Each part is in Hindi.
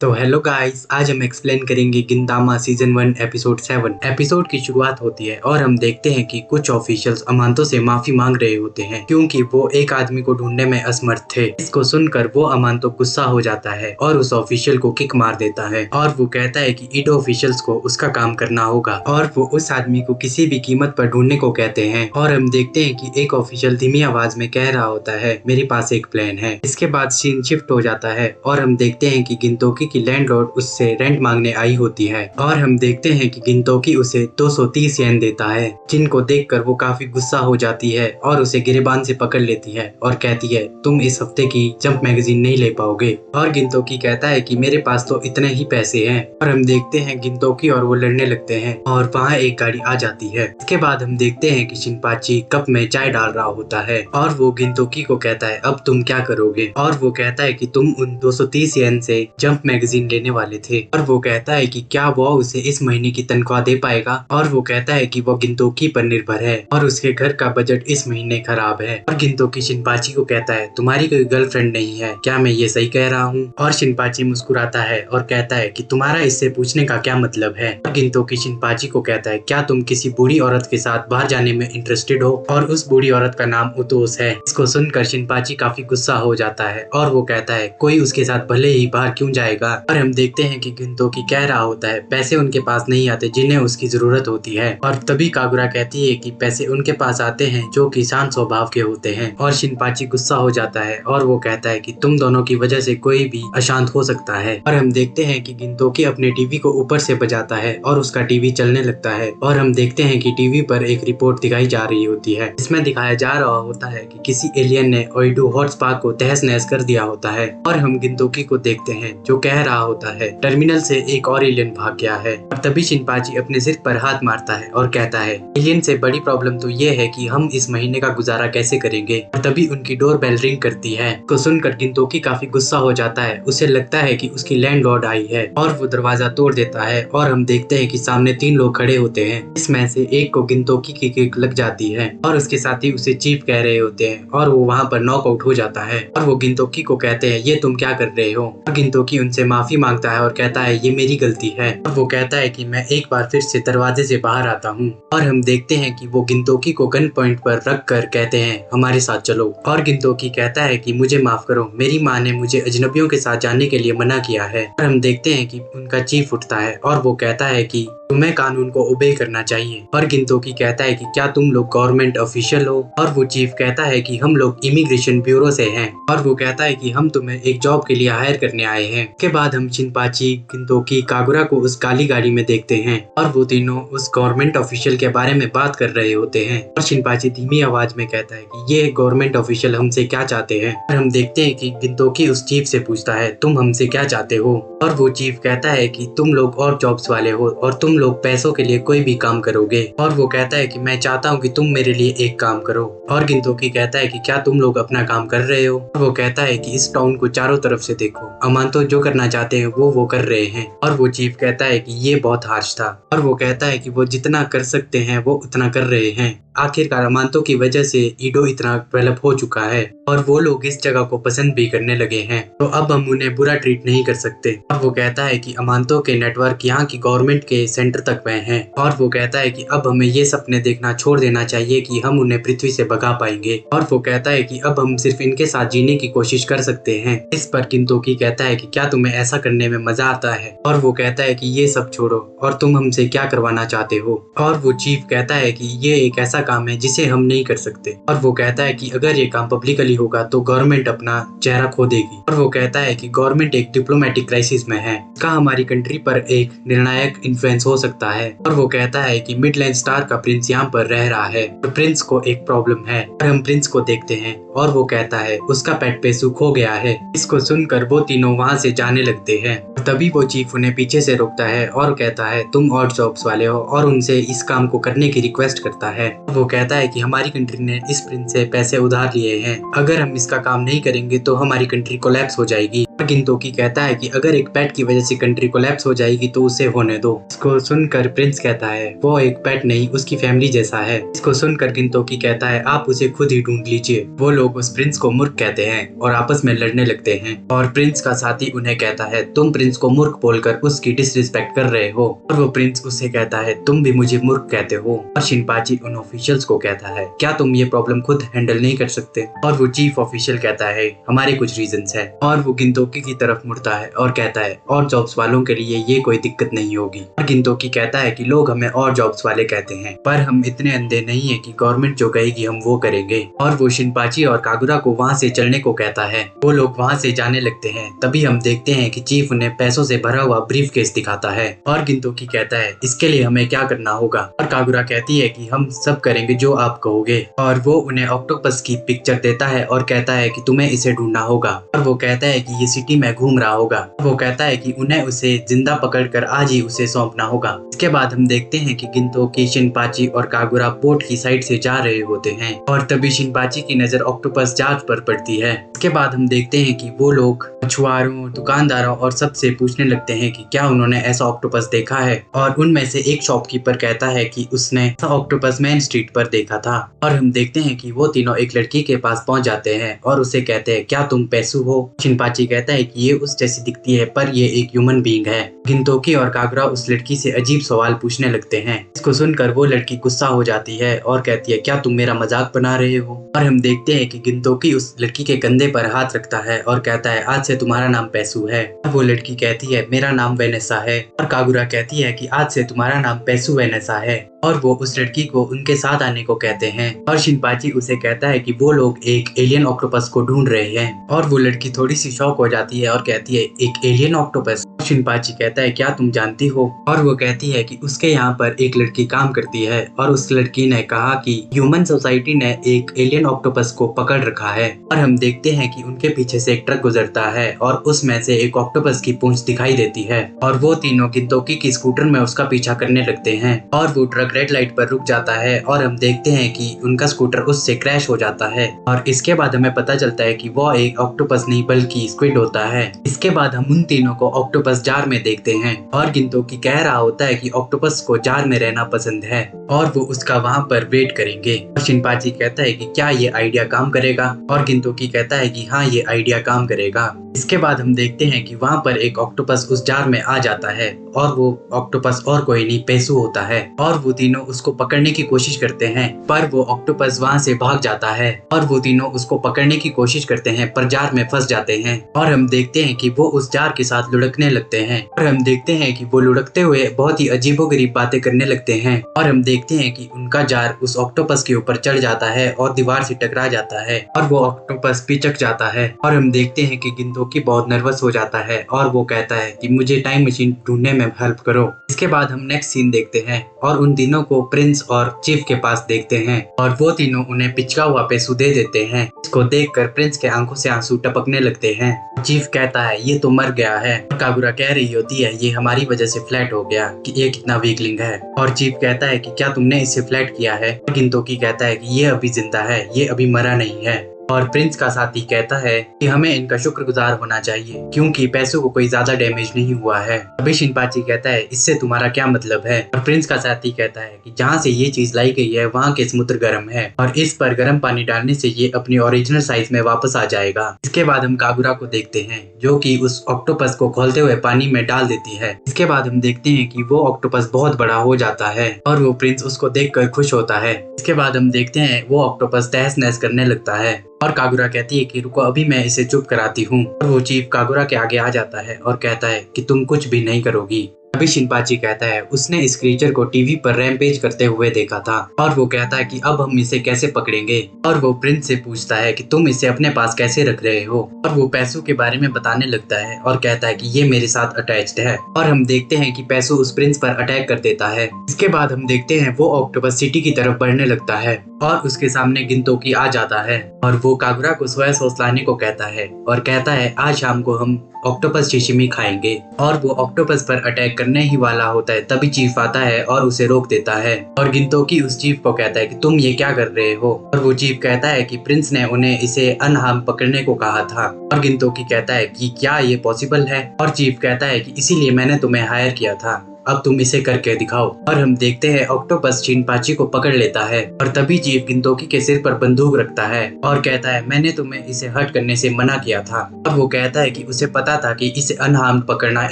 तो हेलो गाइस, आज हम एक्सप्लेन करेंगे गिनतामा सीजन 1 एपिसोड 7। एपिसोड की शुरुआत होती है और हम देखते हैं कि कुछ ऑफिशियल्स अमांतो से माफी मांग रहे होते हैं क्योंकि वो एक आदमी को ढूंढने में असमर्थ थे। इसको सुनकर वो अमांतो गुस्सा हो जाता है और उस ऑफिशियल को किक मार देता है और वो कहता है कि ईडो ऑफिशियल्स को उसका काम करना होगा और वो उस आदमी को किसी भी कीमत पर ढूंढने को कहते हैं। और हम देखते हैं कि एक ऑफिशियल धीमी आवाज में कह रहा होता है, मेरे पास एक प्लान है। इसके बाद सीन शिफ्ट हो जाता है और हम देखते हैं कि गिनतोकी की लैंडलॉर्ड उससे रेंट मांगने आई होती है और हम देखते हैं कि गिनतोकी उसे 230 येन देता है, जिनको देखकर वो काफी गुस्सा हो जाती है और उसे गिरेबान से पकड़ लेती है और कहती है, तुम इस हफ्ते की जंप मैगजीन नहीं ले पाओगे। और गिनतोकी कहता है कि मेरे पास तो इतने ही पैसे हैं। और हम देखते हैं गिनतोकी और वो लड़ने लगते हैं और वहाँ एक गाड़ी आ जाती है। इसके बाद हम देखते हैं कि शिनपाची कप में चाय डाल रहा होता है और वो गिनतोकी को कहता है, अब तुम क्या करोगे। और वो कहता है कि तुम उन 230 येन से जंप मैगजीन लेने वाले थे। और वो कहता है कि क्या वो उसे इस महीने की तनख्वाह दे पाएगा। और वो कहता है कि वो गिनतोकी पर निर्भर है और उसके घर का बजट इस महीने खराब है। और गिनतोकी शिनपाची को कहता है, तुम्हारी कोई गर्लफ्रेंड नहीं है क्या, मैं ये सही कह रहा हूँ। और शिनपाची मुस्कुराता है और कहता है कि तुम्हारा इससे पूछने का क्या मतलब है। और गिनतोकी शिनपाची को कहता है, क्या तुम किसी बूढ़ी औरत के साथ बाहर जाने में इंटरेस्टेड हो। और उस बूढ़ी औरत का नाम उतोस है। इसको सुनकर शिनपाची काफी गुस्सा हो जाता है और वो कहता है, कोई उसके साथ भले ही बाहर क्यों जाएगा। और हम देखते हैं कि गिनतोकी कह रहा होता है, पैसे उनके पास नहीं आते जिन्हें उसकी जरूरत होती है। और तभी कागुरा कहती है कि पैसे उनके पास आते हैं जो कि शांत स्वभाव के होते हैं। और शिनपाची गुस्सा हो जाता है और वो कहता है कि तुम दोनों की वजह से कोई भी अशांत हो सकता है। और हम देखते हैं कि गिनतोकी अपने टीवी को ऊपर से बजाता है और उसका टीवी चलने लगता है। और हम देखते हैं कि टीवी पर एक रिपोर्ट दिखाई जा रही होती है। इसमें दिखाया जा रहा होता है कि किसी एलियन ने ओइडो हॉट स्पार्क को तहस नहस कर दिया होता है। और हम गिनतोकी को देखते हैं जो कह रहा होता है, टर्मिनल से एक और एलियन भाग गया है। और तभी शिनपाची अपने सिर पर हाथ मारता है और कहता है, एलियन से बड़ी प्रॉब्लम तो ये है कि हम इस महीने का गुजारा कैसे करेंगे। और तभी उनकी डोर बेल रिंग करती है। को सुनकर गिनतोकी काफी गुस्सा हो जाता है। उसे लगता है कि उसकी लैंडलॉर्ड आई है और वो दरवाजा तोड़ देता है। और हम देखते हैं कि सामने 3 लोग खड़े होते हैं। इसमें से एक को गिनतोकी की किक लग जाती है और उसके साथी उसे चीफ कह रहे होते हैं और वो वहाँ पर नॉकआउट हो जाता है। और वो गिनतोकी को कहते हैं, ये तुम क्या कर रहे हो। और गिनतोकी उनसे माफी मांगता है और कहता है, ये मेरी गलती है। और वो कहता है कि मैं एक बार फिर से दरवाजे से बाहर आता हूँ। और हम देखते हैं कि वो गिनतोकी को गन पॉइंट पर रख कर कहते हैं, हमारे साथ चलो। और गिनतोकी कहता है कि मुझे माफ करो, मेरी माँ ने मुझे अजनबियों के साथ जाने के लिए मना किया है। और हम देखते हैं कि उनका चीफ उठता है और वो कहता है कि तुम्हें कानून को ओबे करना चाहिए। और गिनतोकी कहता है कि क्या तुम लोग गवर्नमेंट ऑफिशियल हो। और वो चीफ कहता है कि हम लोग इमिग्रेशन ब्यूरो से हैं। और वो कहता है कि हम तुम्हें एक जॉब के लिए हायर करने आए हैं। के बाद हम शिनपाची, गिनतोकी, कागुरा को उस काली गाड़ी में देखते हैं और वो तीनों उस गवर्नमेंट ऑफिशियल के बारे में बात कर रहे होते हैं। और शिनपाची धीमी आवाज में कहता है कि ये गवर्नमेंट ऑफिशियल हमसे क्या चाहते हैं। और हम देखते हैं कि गिनतोकी उस चीफ से पूछता है, तुम हमसे क्या चाहते हो। और वो चीफ कहता है कि तुम लोग और जॉब्स वाले हो और तुम लोग पैसों के लिए कोई भी काम करोगे। और वो कहता है कि मैं चाहता हूँ कि तुम मेरे लिए एक काम करो। और गिनतोकी कहता है कि क्या तुम लोग अपना काम कर रहे हो। और वो कहता है कि इस टाउन को चारों तरफ से देखो, अमांतो जो करना चाहते हैं वो कर रहे हैं। और वो चीफ कहता है कि ये बहुत हार्श था। और वो कहता है कि वो जितना कर सकते हैं वो उतना कर रहे हैं। आखिरकार अमांतो की वजह से ईडो इतना डेवलप हो चुका है और वो लोग इस जगह को पसंद भी करने लगे हैं, तो अब हम उन्हें बुरा ट्रीट नहीं कर सकते। और वो कहता है कि अमांतो के नेटवर्क यहाँ की गवर्नमेंट के सेंटर तक में है। और वो कहता है कि अब हमें ये सपने देखना छोड़ देना चाहिए कि हम उन्हें पृथ्वी से भगा पाएंगे। और वो कहता है कि अब हम सिर्फ इनके साथ जीने की कोशिश कर सकते हैं। इस पर गिनतोकी कहता है कि क्या तुम्हें ऐसा करने में मजा आता है। और वो कहता है कि ये सब छोड़ो और तुम हमसे क्या करवाना चाहते हो। और वो चीफ कहता है कि ये एक ऐसा काम है जिसे हम नहीं कर सकते। और वो कहता है कि अगर ये काम पब्लिकली होगा तो गवर्नमेंट अपना चेहरा खो देगी। और वो कहता है कि गवर्नमेंट एक डिप्लोमेटिक क्राइसिस में है, इसका हमारी कंट्री पर एक निर्णायक इन्फ्लुएंस हो सकता है। और वो कहता है कि मिडलैंड स्टार का प्रिंस यहाँ पर रह रहा है और प्रिंस को एक प्रॉब्लम है। और हम प्रिंस को देखते हैं और वो कहता है उसका पेट पेसू खो गया है। इसको सुनकर वो तीनों वहाँ से जाने लगते हैं। तभी वो चीफ उन्हें पीछे से रोकता है और कहता है, तुम ऑड जॉब्स वाले हो, और उनसे इस काम को करने की रिक्वेस्ट करता है। वो कहता है कि हमारी कंट्री ने इस प्रिंस से पैसे उधार लिए हैं, अगर हम इसका काम नहीं करेंगे तो हमारी कंट्री कोलैप्स हो जाएगी। गिनतोकी कहता है कि अगर एक पेट की वजह से कंट्री कोलैप्स हो जाएगी तो उसे होने दो। इसको सुनकर प्रिंस कहता है वो एक पेट नहीं उसकी फैमिली जैसा है। इसको सुनकर गिनतोकी कहता है आप उसे खुद ही ढूंढ लीजिए। वो लोग उस प्रिंस को मूर्ख कहते हैं और आपस में लड़ने लगते हैं और प्रिंस का साथी उन्हें कहता है तुम प्रिंस को मूर्ख बोलकर उसकी डिसरिस्पेक्ट कर रहे हो। और वो प्रिंस उससे कहता है तुम भी मुझे मूर्ख कहते हो। और शिनपाची उन ऑफिशियल्स को कहता है क्या तुम ये प्रॉब्लम खुद हैंडल नहीं कर सकते। और वो चीफ ऑफिशियल कहता है हमारे कुछ रीजंस है। और वो गिनतोकी की तरफ मुड़ता है और कहता है और जॉब्स वालों के लिए ये कोई दिक्कत नहीं होगी। और गिनतोकी कहता है कि लोग हमें और जॉब्स वाले कहते हैं पर हम इतने अंधे नहीं है कि गवर्नमेंट जो कहेगी हम वो करेंगे। और वो शिनपाची और कागुरा को वहाँ से चलने को कहता है। वो लोग वहाँ से जाने लगते हैं। तभी हम देखते हैं कि चीफ उन्हें पैसों से भरा हुआ ब्रीफ केस दिखाता है। और गिनतोकी कहता है इसके लिए हमें क्या करना होगा। और कागुरा कहती है कि हम सब करेंगे जो आप कहोगे। और वो उन्हें ऑक्टोपस की पिक्चर देता है और कहता है कि तुम्हें इसे ढूंढना होगा। और वो कहता है कि ये सिटी में घूम रहा होगा। वो कहता है कि उन्हें उसे जिंदा पकड़कर आज ही उसे सौंपना होगा। इसके बाद हम देखते हैं कि गिनतोकी, शिनपाची और कागुरा बोट की साइड से जा रहे होते हैं और तभी शिनपाची की नजर ऑक्टोपस जहाज पर पड़ती है। इसके बाद हम देखते हैं कि वो लोग मछुआरों, दुकानदारों और सबसे पूछने लगते हैं कि क्या उन्होंने ऐसा ऑक्टोपस देखा है। और उनमें से एक शॉपकीपर कहता है कि उसने ऐसा ऑक्टोपस मेन स्ट्रीट पर देखा था। और हम देखते हैं कि वो तीनों एक लड़की के पास पहुंच जाते हैं और उसे कहते हैं क्या तुम पैसू हो। शिनपाची कहता है कि ये उस जैसी दिखती है पर ये एक ह्यूमन बीइंग है। गिनतोकी और कागुरा उस लड़की से अजीब सवाल पूछने लगते हैं। इसको सुनकर वो लड़की गुस्सा हो जाती है और कहती है क्या तुम मेरा मजाक बना रहे हो। और हम देखते हैं कि गिनतोकी उस लड़की के कंधे पर हाथ रखता है और कहता है आज से तुम्हारा नाम पैसू है। वो लड़की कहती है मेरा नाम वेनेसा है। और कागुरा कहती है कि आज से तुम्हारा नाम पैसू वेनेसा है। और वो उस लड़की को उनके साथ आने को कहते हैं। और शिनपाची उसे कहता है कि वो लोग एक एलियन ऑक्टोपस को ढूंढ रहे हैं। और वो लड़की थोड़ी सी शॉक हो जाती है और कहती है एक एलियन ऑक्टोपस। शिनपाची कहता है क्या तुम जानती हो। और वो कहती है कि उसके यहाँ पर एक लड़की काम करती है और उस लड़की ने कहा कि ह्यूमन सोसाइटी ने एक एलियन ऑक्टोपस को पकड़ रखा है। और हम देखते हैं कि उनके पीछे से एक ट्रक गुजरता है और उसमें से एक ऑक्टोपस की पूंछ दिखाई देती है। और वो तीनों गिनतोकी की स्कूटर में उसका पीछा करने लगते हैं। और वो ट्रक रेड लाइट पर रुक जाता है और हम देखते हैं कि उनका स्कूटर उससे क्रैश हो जाता है। और इसके बाद हमें पता चलता है कि वो एक ऑक्टोपस नहीं बल्कि स्क्विड होता है। इसके बाद हम उन तीनों को ऑक्टोपस जार में देखते हैं और गिनतोकी कह रहा होता है कि ऑक्टोपस को जार में रहना पसंद है और वो उसका वहाँ पर वेट करेंगे। और शिनपाची कहता है कि क्या ये आइडिया काम करेगा। और गिनतोकी कहता है कि हाँ ये आइडिया काम करेगा। इसके बाद हम देखते हैं कि वहाँ पर एक ऑक्टोपस उस जार में आ जाता है और वो ऑक्टोपस और कोई नहीं पैसू होता है। और वो तीनों उसको पकड़ने की कोशिश करते हैं पर वो ऑक्टोपस वहाँ से भाग जाता है। और वो तीनों उसको पकड़ने की कोशिश करते हैं पर जार में फंस जाते हैं। और हम देखते हैं कि वो उस जार के साथ लुढ़कने लगते हैं। और हम देखते हैं कि वो लुढ़कते हुए बहुत ही अजीबोगरीब बातें करने लगते हैं। और हम देखते हैं कि उनका जार उस ऑक्टोपस के ऊपर चढ़ जाता है और दीवार से टकरा जाता है और वो ऑक्टोपस पिचक जाता है। और हम देखते हैं कि गिनतोकी बहुत नर्वस हो जाता है और वो कहता है कि मुझे टाइम मशीन ढूंढने में हेल्प करो। इसके बाद हम नेक्स्ट सीन देखते हैं और उन तीनों को प्रिंस और चीफ के पास देखते हैं और वो तीनों उन्हें पिचका हुआ पैसू दे देते हैं। इसको देखकर प्रिंस के आंखों से आंसू टपकने लगते हैं। चीफ कहता है ये तो मर गया है। और कागुरा कह रही होती है ये हमारी वजह से फ्लैट हो गया कि ये कितना वीकलिंग है। और चीफ कहता है कि क्या तुमने इसे फ्लैट किया है। गिनतोकी कहता है कि ये अभी जिंदा है, ये अभी मरा नहीं है। और प्रिंस का साथी कहता है कि हमें इनका शुक्रगुजार होना चाहिए क्योंकि पैसों को कोई ज्यादा डैमेज नहीं हुआ है। अभी शिनपाची कहता है इससे तुम्हारा क्या मतलब है। और प्रिंस का साथी कहता है कि जहाँ से ये चीज लाई गई है वहाँ के समुद्र गर्म है और इस पर गर्म पानी डालने से ये अपनी ओरिजिनल साइज में वापस आ जाएगा। इसके बाद हम कागुरा को देखते हैं जो कि उस ऑक्टोपस को खोलते हुए पानी में डाल देती है। इसके बाद हम देखते हैं कि वो ऑक्टोपस बहुत बड़ा हो जाता है और वो प्रिंस उसको देखकर खुश होता है। इसके बाद हम देखते हैं वो ऑक्टोपस तहस नहस करने लगता है और कागुरा कहती है कि रुको अभी मैं इसे चुप कराती हूँ। और वो चीफ कागुरा के आगे आ जाता है और कहता है कि तुम कुछ भी नहीं करोगी। अभी शिनपाची कहता है उसने इस क्रीचर को टीवी पर रैम्पेज करते हुए देखा था और वो कहता है कि अब हम इसे कैसे पकड़ेंगे। और वो प्रिंस से पूछता है कि तुम इसे अपने पास कैसे रख रहे हो। और वो पैसों के बारे में बताने लगता है और कहता है कि ये मेरे साथ अटैच्ड है। और हम देखते हैं कि पैसों उस प्रिंस पर अटैक कर देता है। इसके बाद हम देखते हैं वो ऑक्टोपस सिटी की तरफ बढ़ने लगता है और उसके सामने गिनतोकी आ जाता है और वो कागुरा को सोया सॉस लाने को कहता है और कहता है आज शाम को हम ऑक्टोपस शिशिमी खाएंगे और वो ऑक्टोपस पर अटैक करने ही वाला होता है। तभी चीफ आता है और उसे रोक देता है और गिंतोकी उस चीफ को कहता है कि तुम ये क्या कर रहे हो। और वो चीफ कहता है कि प्रिंस ने उन्हें इसे अनहार्म पकड़ने को कहा था। और गिंतोकी कहता है कि क्या ये पॉसिबल है। और चीफ कहता है कि इसीलिए मैंने तुम्हें हायर किया था, अब तुम इसे करके दिखाओ। और हम देखते हैं ऑक्टोपस चिनपाची को पकड़ लेता है और तभी चीफ गिंतोकी के सिर पर बंदूक रखता है और कहता है मैंने तुम्हें इसे हर्ट करने से मना किया था। और वो कहता है कि उसे पता था कि इसे अनहार्म पकड़ना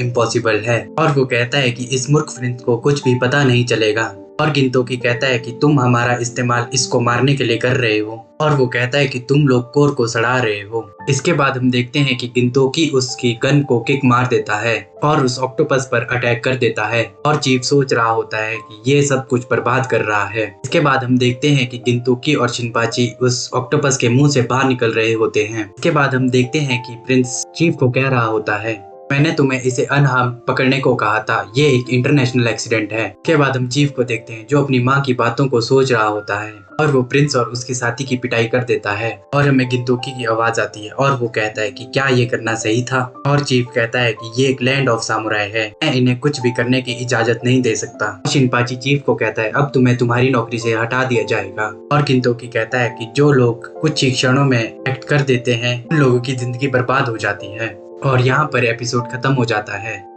इम्पॉसिबल है। और वो कहता है कि इस मूर्ख प्रिंस को कुछ भी पता नहीं चलेगा। और गिंतोकी कहता है कि तुम हमारा इस्तेमाल इसको मारने के लिए कर रहे हो। और वो कहता है कि तुम लोग कोर को सड़ा रहे हो। इसके बाद हम देखते हैं कि गिंतोकी उसकी गन को किक मार देता है और उस ऑक्टोपस पर अटैक कर देता है। और चीफ सोच रहा होता है कि ये सब कुछ बर्बाद कर रहा है। इसके बाद हम देखते हैं कि गिंतोकी और चिनपाची उस ऑक्टोपस के मुंह से बाहर निकल रहे होते हैं। इसके बाद हम देखते हैं कि प्रिंस चीफ को कह रहा होता है मैंने तुम्हें इसे अनहार्म पकड़ने को कहा था, ये एक इंटरनेशनल एक्सीडेंट है। इसके बाद हम चीफ को देखते हैं जो अपनी माँ की बातों को सोच रहा होता है और वो प्रिंस और उसके साथी की पिटाई कर देता है। और हमें गिंतोकी की आवाज आती है और वो कहता है कि क्या ये करना सही था। और चीफ कहता है कि ये एक लैंड ऑफ सामुराई है, मैं इन्हें कुछ भी करने की इजाजत नहीं दे सकता। चिनपाची चीफ को कहता है अब तुम्हें तुम्हारी नौकरी से हटा दिया जाएगा। और गिंतोकी कहता है कि जो लोग कुछ ही क्षणों में एक्ट कर देते हैं उन लोगों की जिंदगी बर्बाद हो जाती है। और यहाँ पर एपिसोड खत्म हो जाता है।